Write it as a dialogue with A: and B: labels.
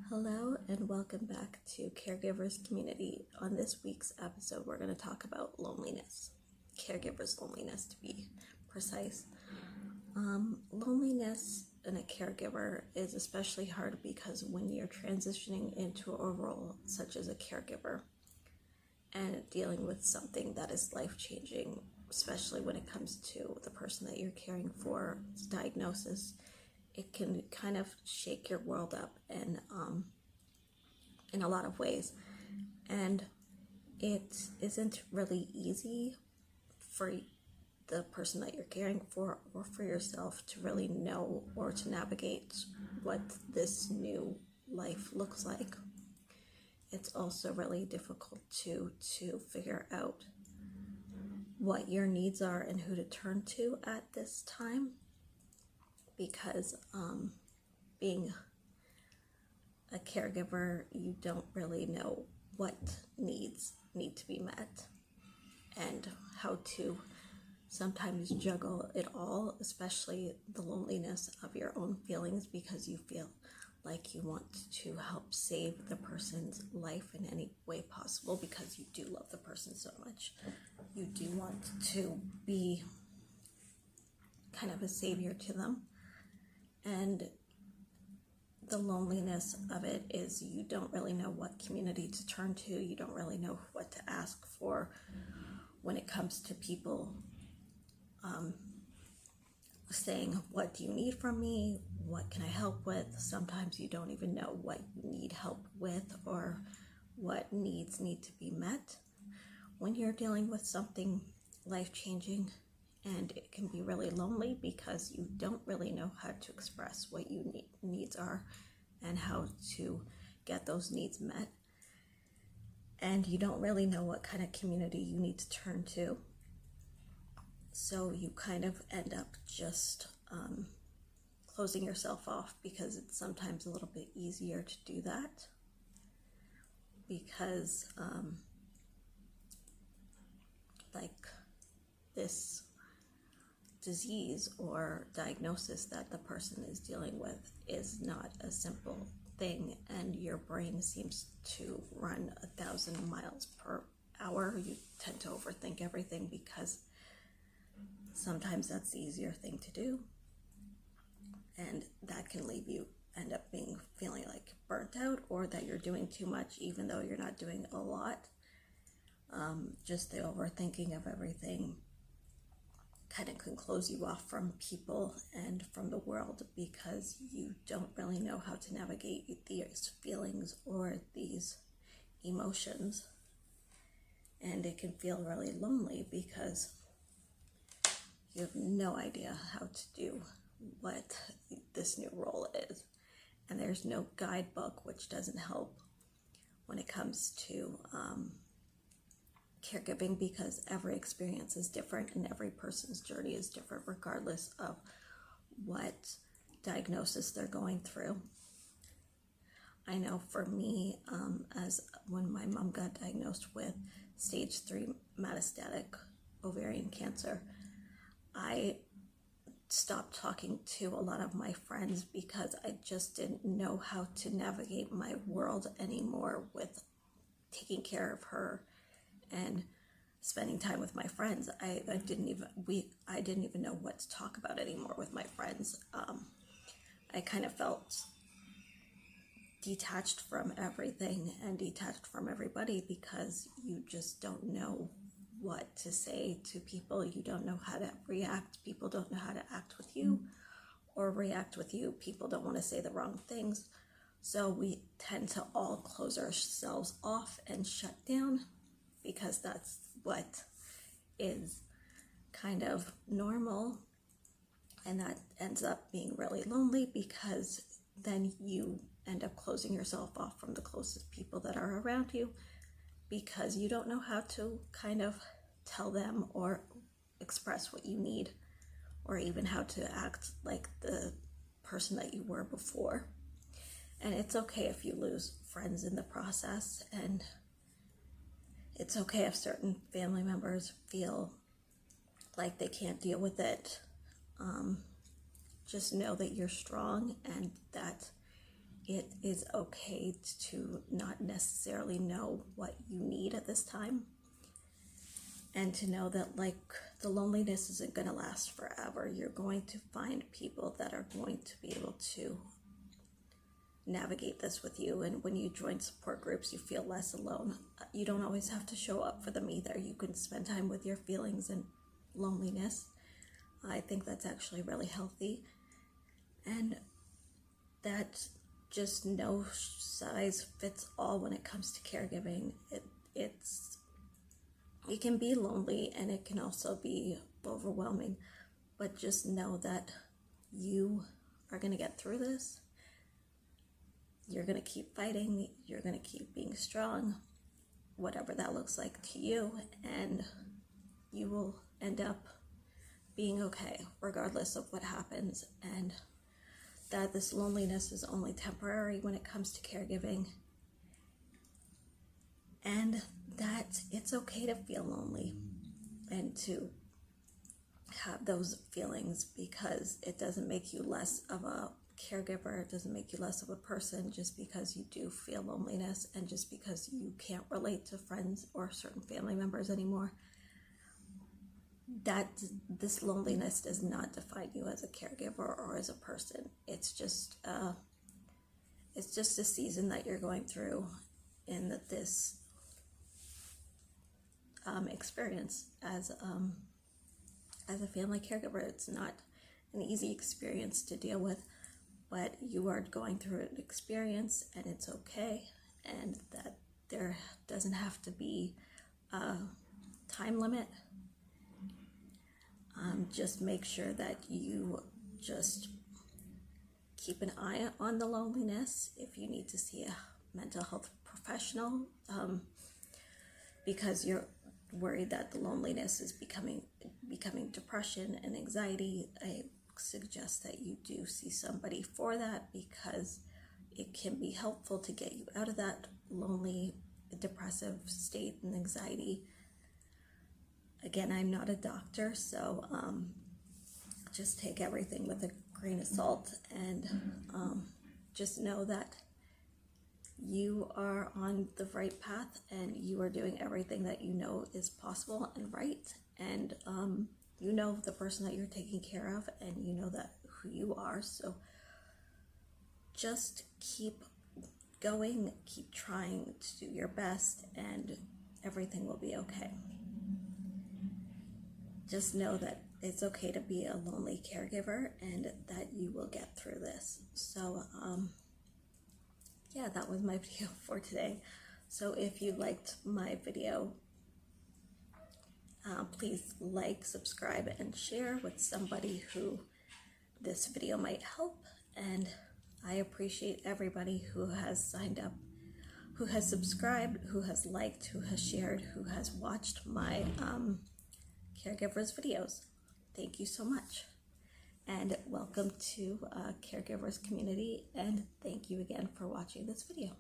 A: Hello and welcome back to Caregivers Community. On this week's episode, we're going to talk about loneliness, caregivers' loneliness to be precise. Loneliness in a caregiver is especially hard because when you're transitioning into a role such as a caregiver and dealing with something that is life-changing, especially when it comes to the person that you're caring for, diagnosis, it can kind of shake your world up and in a lot of ways. And it isn't really easy for the person that you're caring for or for yourself to really know or to navigate what this new life looks like. It's also really difficult to figure out what your needs are and who to turn to at this time, because being a caregiver, you don't really know what needs need to be met and how to sometimes juggle it all, especially the loneliness of your own feelings, because you feel like you want to help save the person's life in any way possible because you do love the person so much. You do want to be kind of a savior to them. And the loneliness of it is you don't really know what community to turn to. You don't really know what to ask for when it comes to people saying, what do you need from me? What can I help with? Sometimes you don't even know what you need help with or what needs need to be met when you're dealing with something life-changing. And it can be really lonely because you don't really know how to express what your needs are and how to get those needs met. And you don't really know what kind of community you need to turn to. So you kind of end up just closing yourself off, because it's sometimes a little bit easier to do that because like this disease or diagnosis that the person is dealing with is not a simple thing, and your brain seems to run 1,000 miles per hour. You tend to overthink everything because sometimes that's the easier thing to do, and that can leave you end up feeling like burnt out, or that you're doing too much even though you're not doing a lot. Just the overthinking of everything kind of can close you off from people and from the world, because you don't really know how to navigate these feelings or these emotions. And it can feel really lonely because you have no idea how to do what this new role is. And there's no guidebook, which doesn't help when it comes to caregiving, because every experience is different and every person's journey is different regardless of what diagnosis they're going through. I know for me, as when my mom got diagnosed with stage 3 metastatic ovarian cancer, I stopped talking to a lot of my friends because I just didn't know how to navigate my world anymore with taking care of her and spending time with my friends. I didn't even know what to talk about anymore with my friends. I kind of felt detached from everything and detached from everybody because you just don't know what to say to people. You don't know how to react. People don't know how to act with you or react with you. People don't want to say the wrong things. So we tend to all close ourselves off and shut down, because that's what is kind of normal, and that ends up being really lonely because then you end up closing yourself off from the closest people that are around you, because you don't know how to kind of tell them or express what you need, or even how to act like the person that you were before. And it's okay if you lose friends in the process, and it's okay if certain family members feel like they can't deal with it. Just know that you're strong and that it is okay to not necessarily know what you need at this time, and to know that like the loneliness isn't going to last forever. You're going to find people that are going to be able to navigate this with you, and when you join support groups you feel less alone. You don't always have to show up for them either. You can spend time with your feelings and loneliness. I think that's actually really healthy, and that just no size fits all when it comes to caregiving. It can be lonely and it can also be overwhelming, but just know that you are going to get through this. You're going to keep fighting. You're going to keep being strong, whatever that looks like to you, and you will end up being okay regardless of what happens, and that this loneliness is only temporary when it comes to caregiving, and that it's okay to feel lonely and to have those feelings, because it doesn't make you less of a caregiver. It doesn't make you less of a person just because you do feel loneliness and just because you can't relate to friends or certain family members anymore. That this loneliness does not define you as a caregiver or as a person. It's just a season that you're going through in this experience as a family caregiver. It's not an easy experience to deal with, but you are going through an experience and it's okay, and that there doesn't have to be a time limit. Just make sure that you just keep an eye on the loneliness. If you need to see a mental health professional, because you're worried that the loneliness is becoming depression and anxiety, I suggest that you do see somebody for that, because it can be helpful to get you out of that lonely, depressive state and anxiety. Again, I'm not a doctor, so just take everything with a grain of salt, and just know that you are on the right path and you are doing everything that you know is possible and right, and you know the person that you're taking care of, and you know that who you are. So just keep going, keep trying to do your best, and everything will be okay. Just know that it's okay to be a lonely caregiver and that you will get through this. So yeah, that was my video for today. So if you liked my video, please like, subscribe, and share with somebody who this video might help. And I appreciate everybody who has signed up, who has subscribed, who has liked, who has shared, who has watched my Caregivers videos. Thank you so much, and welcome to Caregivers community, and thank you again for watching this video.